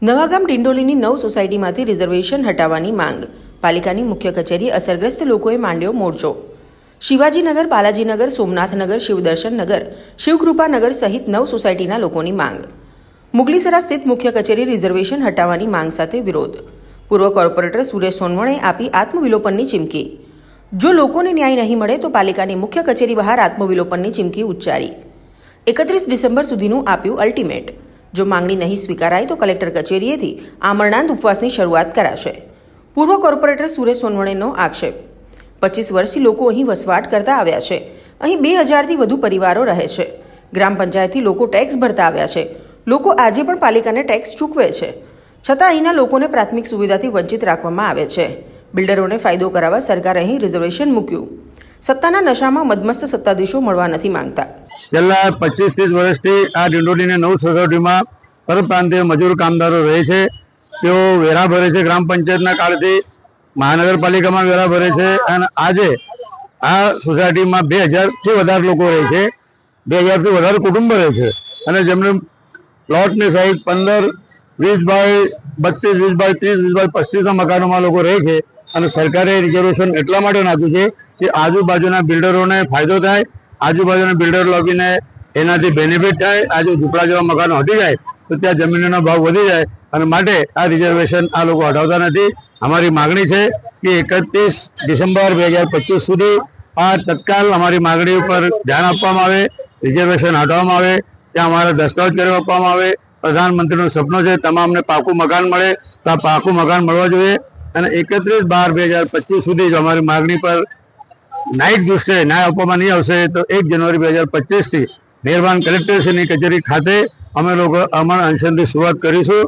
Navagam ડિંડોલીની 9 સોસાયટીમાંથી reservation હટાવવાની માંગ. પાલિકાની મુખ્ય કચેરી અસરગ્રસ્ત લોકોએ માંડ્યો મોરચો. શિવાજીનગર, બાલાજીનગર, સોમનાથનગર, શિવદર્શનનગર, શિવકૃપાનગર સહિત 9 સોસાયટીના લોકોની માંગ. મુગલીસરા સ્થિત મુખ્ય કચેરી રિઝર્વેશન હટાવવાની માંગ સાથે વિરોધ. પૂર્વ કોર્પોરેટર સુરેશ સોનવણે આપી આત્મવિલોપનની ચીમકી. જો લોકોને ન્યાય નહીં મળે તો પાલિકાની મુખ્ય કચેરી બહાર આત્મવિલોપનની ચીમકી ઉચ્ચારી. 31 ડિસેમ્બર સુધીનું આપ્યું અલ્ટિમેટ. જો માંગણી નહીં સ્વીકારાય તો કલેક્ટર કચેરીએથી આમરણાંત ઉપવાસની શરૂઆત કરાશે. પૂર્વ કોર્પોરેટર સુરેશ સોનવણેનો આક્ષેપ. 25 વર્ષથી લોકો અહીં વસવાટ કરતા આવ્યા છે. અહીં 2000થી વધુ પરિવારો રહે છે. ગ્રામ પંચાયતથી લોકો ટેક્સ ભરતા આવ્યા છે. લોકો આજે પણ પાલિકાને ટેક્સ ચૂકવે છે. છતાં અહીંના લોકોને પ્રાથમિક સુવિધાથી વંચિત રાખવામાં આવે છે. બિલ્ડરોને ફાયદો કરાવવા સરકારે અહીં રિઝર્વેશન મૂક્યું. સત્તાના નશામાં મદમસ્ત સત્તાધીશો મળવા નથી માંગતા. છેલ્લા 25-30 વર્ષથી આ ડિંડોલીની 9 સોસાયટીમાં પરપ્રાંતીય મજૂર કામદારો રહે છે. તેઓ વેરા ભરે છે. ગ્રામ પંચાયતના કાળથી મહાનગરપાલિકામાં વેરા ભરે છે અને આજે આ સોસાયટીમાં 2000થી વધારે લોકો રહે છે. 2000થી વધારે કુટુંબો રહે છે અને જેમને પ્લોટની સાઈઝ 15, 20 બાય 32, 20 બાય 30, 20 બાય 25ના મકાનોમાં લોકો રહે છે અને સરકારે રિઝર્વેશન એટલા માટે નાખ્યું છે કે આજુબાજુના બિલ્ડરોને ફાયદો થાય, આજુબાજુના બિલ્ડર લોકોને એનાથી બેનિફિટ થાય. આજે ઝૂંપડા જેવા મકાનો હટી જાય તો ત્યાં જમીનનો ભાવ વધી જાય અને માટે આ રિઝર્વેશન આ લોકો હટાવતા નથી. અમારી માગણી છે કે 31 ડિસેમ્બર 2025 સુધી આ તત્કાલ અમારી માગણી ઉપર ધ્યાન આપવામાં આવે, રિઝર્વેશન હટાવવામાં આવે, ત્યાં અમારા દસ્તાવેજ કરી આપવામાં આવે. પ્રધાનમંત્રીનું સપનું છે તમામને પાકું મકાન મળે તો આ પાકું મકાન મળવા જોઈએ અને 31/12/2025 સુધી જો અમારી માગણી પર ન્યાયિક દૃષ્ટિએ ન્યાય આપવામાં નહીં આવશે તો 1 જાન્યુઆરી 2025થી મહેરબાન કલેક્ટરશ્રીની કચેરી ખાતે અમે લોકો અમર અનશનની શરૂઆત કરીશું.